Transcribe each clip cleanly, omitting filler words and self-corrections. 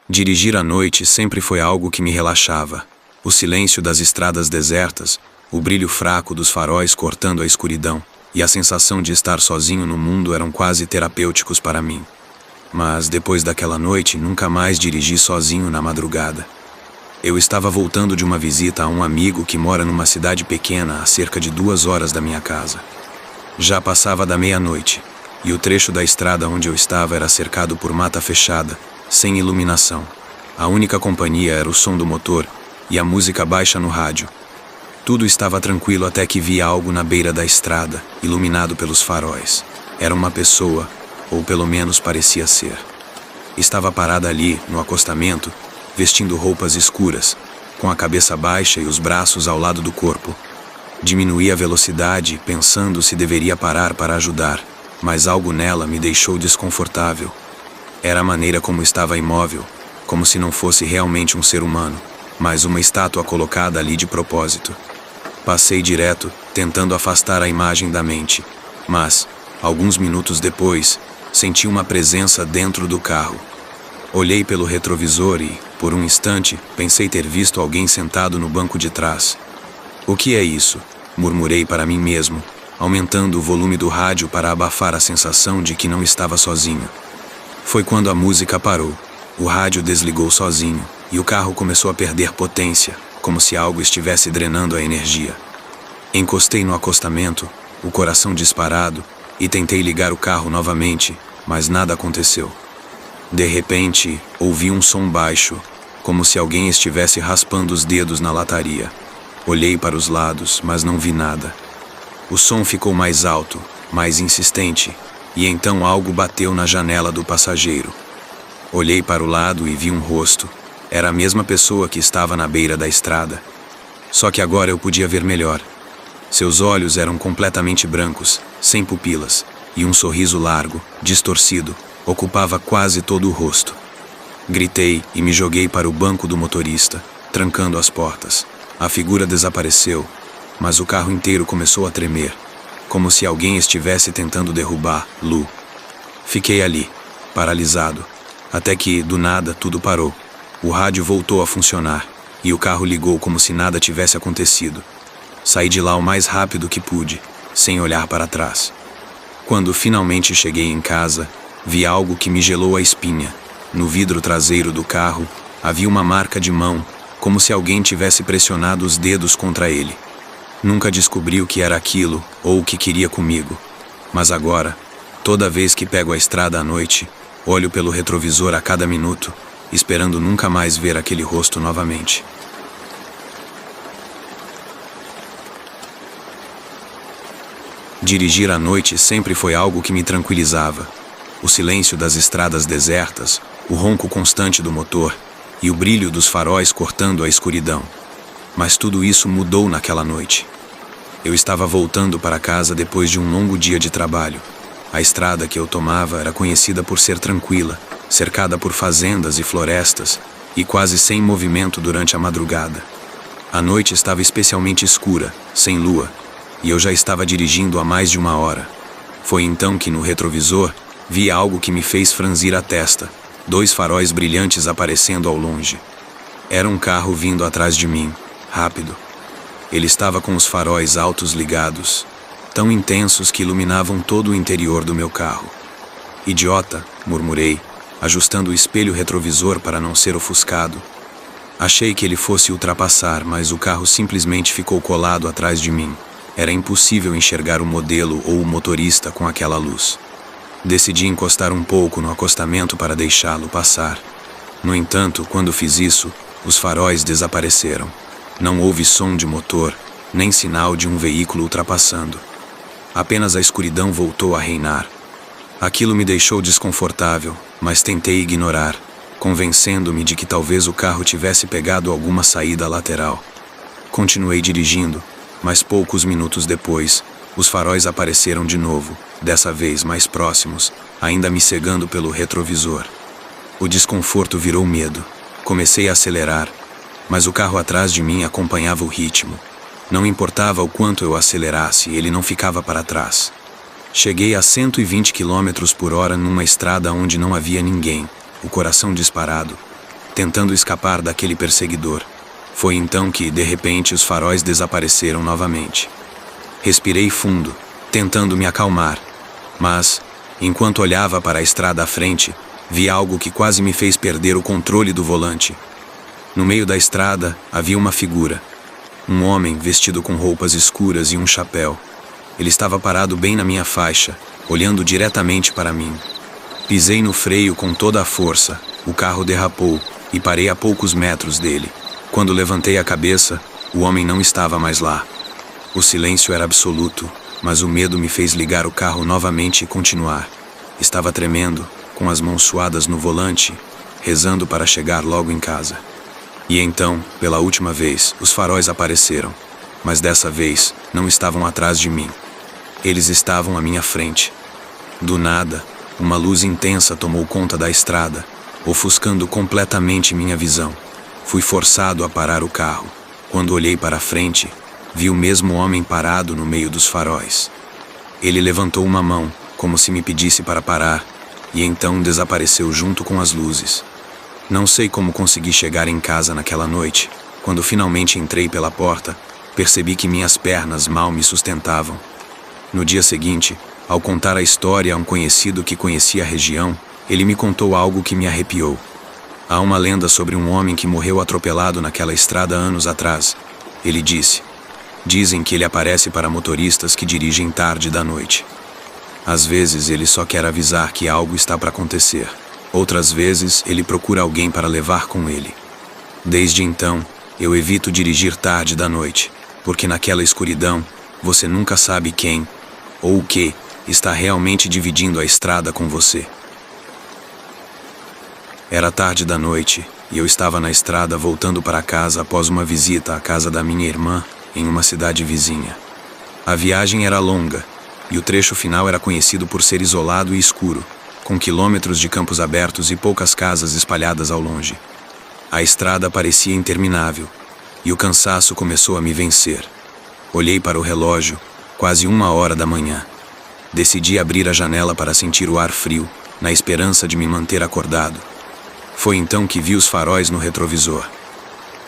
Dirigir à noite sempre foi algo que me relaxava. O silêncio das estradas desertas, o brilho fraco dos faróis cortando a escuridão e a sensação de estar sozinho no mundo eram quase terapêuticos para mim. Mas depois daquela noite, nunca mais dirigi sozinho na madrugada. Eu estava voltando de uma visita a um amigo que mora numa cidade pequena a cerca de 2 horas da minha casa. Já passava da meia-noite, e o trecho da estrada onde eu estava era cercado por mata fechada, sem iluminação. A única companhia era o som do motor e a música baixa no rádio. Tudo estava tranquilo até que vi algo na beira da estrada, iluminado pelos faróis. Era uma pessoa, ou pelo menos parecia ser. Estava parada ali, no acostamento, vestindo roupas escuras, com a cabeça baixa e os braços ao lado do corpo. Diminuí a velocidade, pensando se deveria parar para ajudar, mas algo nela me deixou desconfortável. Era a maneira como estava imóvel, como se não fosse realmente um ser humano, mas uma estátua colocada ali de propósito. Passei direto, tentando afastar a imagem da mente, mas, alguns minutos depois, senti uma presença dentro do carro. Olhei pelo retrovisor e, por um instante, pensei ter visto alguém sentado no banco de trás. "O que é isso?", murmurei para mim mesmo, aumentando o volume do rádio para abafar a sensação de que não estava sozinho. Foi quando a música parou, o rádio desligou sozinho e o carro começou a perder potência, como se algo estivesse drenando a energia. Encostei no acostamento, o coração disparado, e tentei ligar o carro novamente, mas nada aconteceu. De repente, ouvi um som baixo, como se alguém estivesse raspando os dedos na lataria. Olhei para os lados, mas não vi nada. O som ficou mais alto, mais insistente, e então algo bateu na janela do passageiro. Olhei para o lado e vi um rosto. Era a mesma pessoa que estava na beira da estrada. Só que agora eu podia ver melhor. Seus olhos eram completamente brancos, sem pupilas, e um sorriso largo, distorcido, ocupava quase todo o rosto. Gritei e me joguei para o banco do motorista, trancando as portas. A figura desapareceu, mas o carro inteiro começou a tremer, como se alguém estivesse tentando derrubar Lu. Fiquei ali, paralisado, até que, do nada, tudo parou. O rádio voltou a funcionar, e o carro ligou como se nada tivesse acontecido. Saí de lá o mais rápido que pude, sem olhar para trás. Quando finalmente cheguei em casa, vi algo que me gelou a espinha. No vidro traseiro do carro, havia uma marca de mão, como se alguém tivesse pressionado os dedos contra ele. Nunca descobri o que era aquilo ou o que queria comigo. Mas agora, toda vez que pego a estrada à noite, olho pelo retrovisor a cada minuto, esperando nunca mais ver aquele rosto novamente. Dirigir à noite sempre foi algo que me tranquilizava. O silêncio das estradas desertas, o ronco constante do motor e o brilho dos faróis cortando a escuridão. Mas tudo isso mudou naquela noite. Eu estava voltando para casa depois de um longo dia de trabalho. A estrada que eu tomava era conhecida por ser tranquila, cercada por fazendas e florestas, e quase sem movimento durante a madrugada. A noite estava especialmente escura, sem lua, e eu já estava dirigindo há mais de 1 hora. Foi então que no retrovisor vi algo que me fez franzir a testa, 2 faróis brilhantes aparecendo ao longe. Era um carro vindo atrás de mim, rápido. Ele estava com os faróis altos ligados, tão intensos que iluminavam todo o interior do meu carro. "Idiota", murmurei, ajustando o espelho retrovisor para não ser ofuscado. Achei que ele fosse ultrapassar, mas o carro simplesmente ficou colado atrás de mim. Era impossível enxergar o modelo ou o motorista com aquela luz. Decidi encostar um pouco no acostamento para deixá-lo passar. No entanto, quando fiz isso, os faróis desapareceram. Não houve som de motor, nem sinal de um veículo ultrapassando. Apenas a escuridão voltou a reinar. Aquilo me deixou desconfortável, mas tentei ignorar, convencendo-me de que talvez o carro tivesse pegado alguma saída lateral. Continuei dirigindo, mas poucos minutos depois, os faróis apareceram de novo, dessa vez mais próximos, ainda me cegando pelo retrovisor. O desconforto virou medo. Comecei a acelerar, mas o carro atrás de mim acompanhava o ritmo. Não importava o quanto eu acelerasse, ele não ficava para trás. Cheguei a 120 km por hora numa estrada onde não havia ninguém, o coração disparado. tentando escapar daquele perseguidor. Foi então que, de repente, os faróis desapareceram novamente. Respirei fundo, tentando me acalmar, mas, enquanto olhava para a estrada à frente, vi algo que quase me fez perder o controle do volante. No meio da estrada havia uma figura. Um homem vestido com roupas escuras e um chapéu. Ele estava parado bem na minha faixa, olhando diretamente para mim. Pisei no freio com toda a força, o carro derrapou e parei a poucos metros dele. Quando levantei a cabeça, o homem não estava mais lá. O silêncio era absoluto, mas o medo me fez ligar o carro novamente e continuar. Estava tremendo, com as mãos suadas no volante, rezando para chegar logo em casa. E então, pela última vez, os faróis apareceram, mas dessa vez não estavam atrás de mim. Eles estavam à minha frente. Do nada, uma luz intensa tomou conta da estrada, ofuscando completamente minha visão. Fui forçado a parar o carro. Quando olhei para a frente, vi o mesmo homem parado no meio dos faróis. Ele levantou uma mão, como se me pedisse para parar, e então desapareceu junto com as luzes. Não sei como consegui chegar em casa naquela noite. Quando finalmente entrei pela porta, percebi que minhas pernas mal me sustentavam. No dia seguinte, ao contar a história a um conhecido que conhecia a região, ele me contou algo que me arrepiou. Há uma lenda sobre um homem que morreu atropelado naquela estrada anos atrás. Ele disse: dizem que ele aparece para motoristas que dirigem tarde da noite. Às vezes ele só quer avisar que algo está para acontecer. Outras vezes ele procura alguém para levar com ele. Desde então, eu evito dirigir tarde da noite, porque naquela escuridão, você nunca sabe quem, ou o que, está realmente dividindo a estrada com você. Era tarde da noite, e eu estava na estrada voltando para casa após uma visita à casa da minha irmã, em uma cidade vizinha. A viagem era longa, e o trecho final era conhecido por ser isolado e escuro, com quilômetros de campos abertos e poucas casas espalhadas ao longe. A estrada parecia interminável, e o cansaço começou a me vencer. Olhei para o relógio, quase 1h da manhã. Decidi abrir a janela para sentir o ar frio, na esperança de me manter acordado. Foi então que vi os faróis no retrovisor.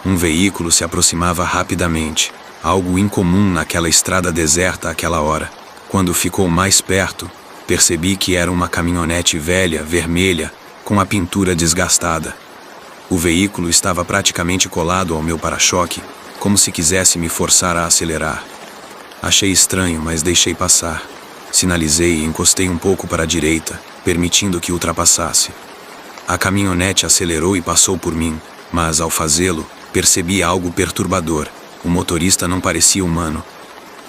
Um veículo se aproximava rapidamente, algo incomum naquela estrada deserta àquela hora. Quando ficou mais perto, percebi que era uma caminhonete velha, vermelha, com a pintura desgastada. O veículo estava praticamente colado ao meu para-choque, como se quisesse me forçar a acelerar. Achei estranho, mas deixei passar. Sinalizei e encostei um pouco para a direita, permitindo que ultrapassasse. A caminhonete acelerou e passou por mim, mas ao fazê-lo, percebi algo perturbador. O motorista não parecia humano.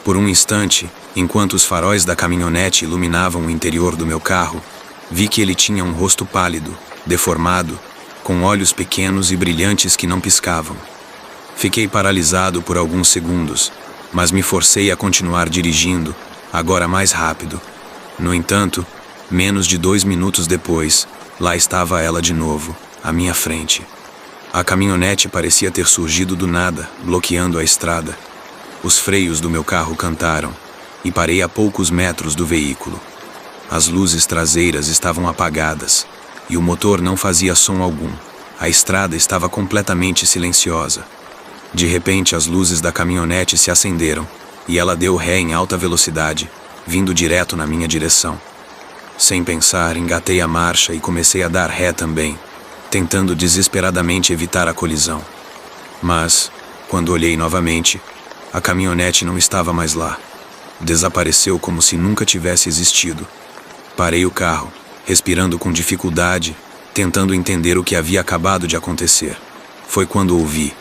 Por um instante, enquanto os faróis da caminhonete iluminavam o interior do meu carro, vi que ele tinha um rosto pálido, deformado, com olhos pequenos e brilhantes que não piscavam. Fiquei paralisado por alguns segundos, mas me forcei a continuar dirigindo, agora mais rápido. No entanto, menos de 2 minutos depois, lá estava ela de novo, à minha frente. A caminhonete parecia ter surgido do nada, bloqueando a estrada. Os freios do meu carro cantaram, e parei a poucos metros do veículo. As luzes traseiras estavam apagadas, e o motor não fazia som algum. A estrada estava completamente silenciosa. De repente, as luzes da caminhonete se acenderam, e ela deu ré em alta velocidade, vindo direto na minha direção. Sem pensar, engatei a marcha e comecei a dar ré também, tentando desesperadamente evitar a colisão. Mas, quando olhei novamente, a caminhonete não estava mais lá. Desapareceu como se nunca tivesse existido. Parei o carro, respirando com dificuldade, tentando entender o que havia acabado de acontecer. Foi quando ouvi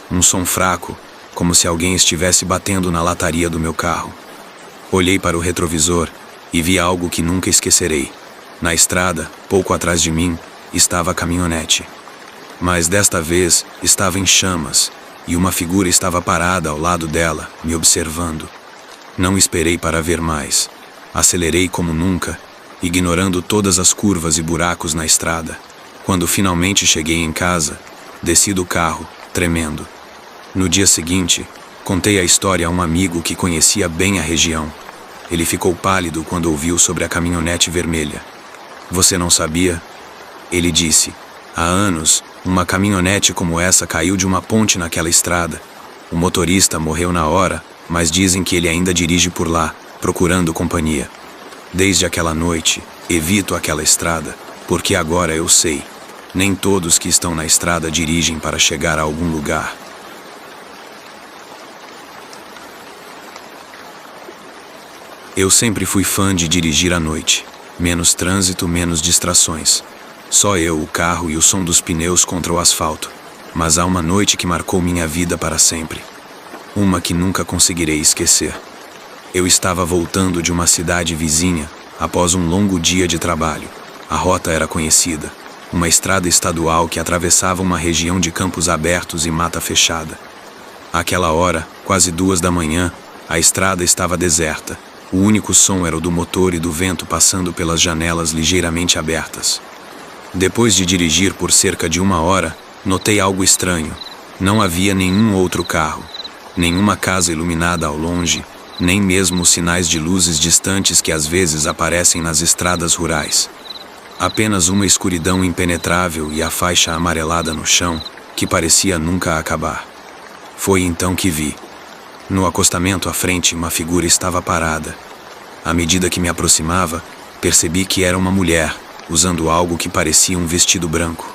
um som fraco, como se alguém estivesse batendo na lataria do meu carro. Olhei para o retrovisor e vi algo que nunca esquecerei. Na estrada, pouco atrás de mim, estava a caminhonete. Mas desta vez estava em chamas, e uma figura estava parada ao lado dela, me observando. Não esperei para ver mais. Acelerei como nunca, ignorando todas as curvas e buracos na estrada. Quando finalmente cheguei em casa, desci do carro, tremendo. No dia seguinte, contei a história a um amigo que conhecia bem a região. Ele ficou pálido quando ouviu sobre a caminhonete vermelha. Você não sabia? Ele disse. Há anos, Uma caminhonete como essa caiu de uma ponte naquela estrada. O motorista morreu na hora, mas dizem que ele ainda dirige por lá, procurando companhia. Desde aquela noite, evito aquela estrada, porque agora eu sei. Nem todos que estão na estrada dirigem para chegar a algum lugar. Eu sempre fui fã de dirigir à noite. Menos trânsito, menos distrações. Só eu, o carro e o som dos pneus contra o asfalto. Mas há uma noite que marcou minha vida para sempre. Uma que nunca conseguirei esquecer. Eu estava voltando de uma cidade vizinha após um longo dia de trabalho. A rota era conhecida. Uma estrada estadual que atravessava uma região de campos abertos e mata fechada. Àquela hora, quase 2 da manhã, a estrada estava deserta. O único som era o do motor e do vento passando pelas janelas ligeiramente abertas. Depois de dirigir por cerca de 1 hora, notei algo estranho. Não havia nenhum outro carro, nenhuma casa iluminada ao longe, nem mesmo os sinais de luzes distantes que às vezes aparecem nas estradas rurais. Apenas uma escuridão impenetrável e a faixa amarelada no chão, que parecia nunca acabar. Foi então que vi. No acostamento à frente, uma figura estava parada. À medida que me aproximava, percebi que era uma mulher, usando algo que parecia um vestido branco.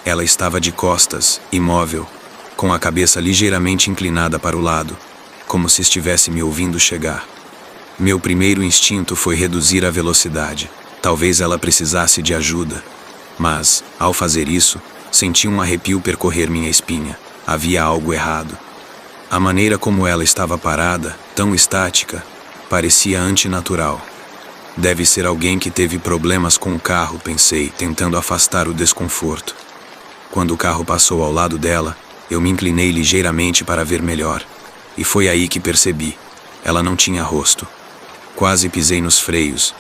Ela estava de costas, imóvel, com a cabeça ligeiramente inclinada para o lado, como se estivesse me ouvindo chegar. Meu primeiro instinto foi reduzir a velocidade. Talvez ela precisasse de ajuda. Mas, ao fazer isso, senti um arrepio percorrer minha espinha. Havia algo errado. A maneira como ela estava parada, tão estática, parecia antinatural. Deve ser alguém que teve problemas com o carro, pensei, tentando afastar o desconforto. Quando o carro passou ao lado dela, eu me inclinei ligeiramente para ver melhor. E foi aí que percebi. Ela não tinha rosto. Quase pisei nos freios,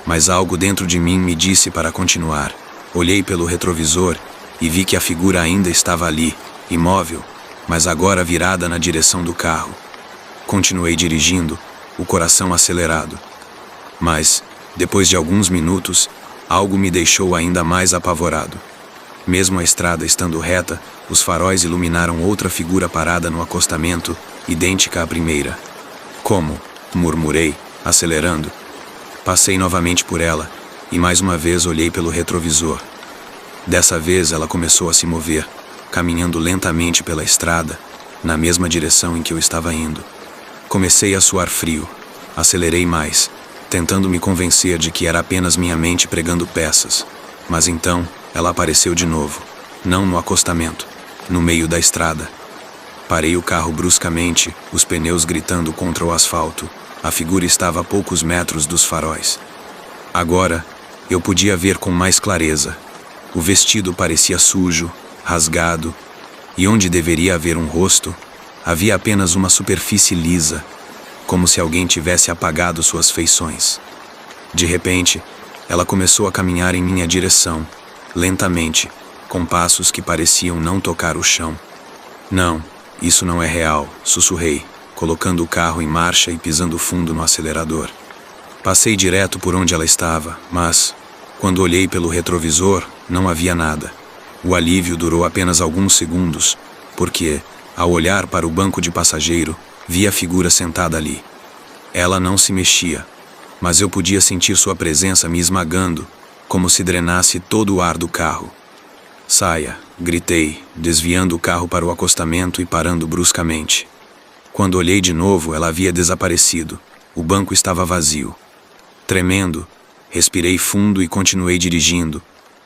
mas algo dentro de mim me disse para continuar. Olhei pelo retrovisor e vi que a figura ainda estava ali, imóvel, mas agora virada na direção do carro. Continuei dirigindo, o coração acelerado. Mas, depois de alguns minutos, algo me deixou ainda mais apavorado. Mesmo a estrada estando reta, os faróis iluminaram outra figura parada no acostamento, idêntica à primeira. Como? Murmurei, acelerando. Passei novamente por ela, e mais uma vez olhei pelo retrovisor. Dessa vez ela começou a se mover, caminhando lentamente pela estrada, na mesma direção em que eu estava indo. Comecei a suar frio. Acelerei mais, tentando me convencer de que era apenas minha mente pregando peças. Mas então, ela apareceu de novo. Não no acostamento, no meio da estrada. Parei o carro bruscamente, os pneus gritando contra o asfalto. A figura estava a poucos metros dos faróis. Agora, eu podia ver com mais clareza. O vestido parecia sujo, rasgado, e onde deveria haver um rosto, havia apenas uma superfície lisa, como se alguém tivesse apagado suas feições. De repente, ela começou a caminhar em minha direção, lentamente, com passos que pareciam não tocar o chão. Não, isso não é real, sussurrei, colocando o carro em marcha e pisando fundo no acelerador. Passei direto por onde ela estava, mas, quando olhei pelo retrovisor, não havia nada. O alívio durou apenas alguns segundos, porque, ao olhar para o banco de passageiro, vi a figura sentada ali. Ela não se mexia, mas eu podia sentir sua presença me esmagando, como se drenasse todo o ar do carro. Saia, gritei, desviando o carro para o acostamento e parando bruscamente. Quando olhei de novo, ela havia desaparecido. O banco estava vazio. Tremendo, respirei fundo e continuei dirigindo,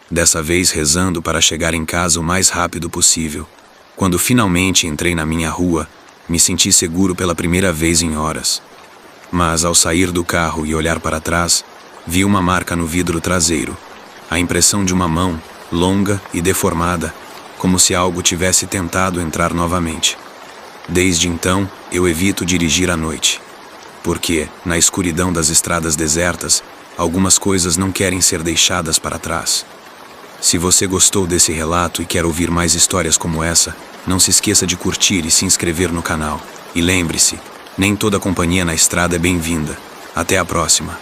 dessa vez rezando para chegar em casa o mais rápido possível. Quando finalmente entrei na minha rua, me senti seguro pela primeira vez em horas. Mas ao sair do carro e olhar para trás, vi uma marca no vidro traseiro. A impressão de uma mão, longa e deformada, como se algo tivesse tentado entrar novamente. Desde então, eu evito dirigir à noite. Porque, na escuridão das estradas desertas, algumas coisas não querem ser deixadas para trás. Se você gostou desse relato e quer ouvir mais histórias como essa, não se esqueça de curtir e se inscrever no canal. E lembre-se, nem toda companhia na estrada é bem-vinda. Até a próxima.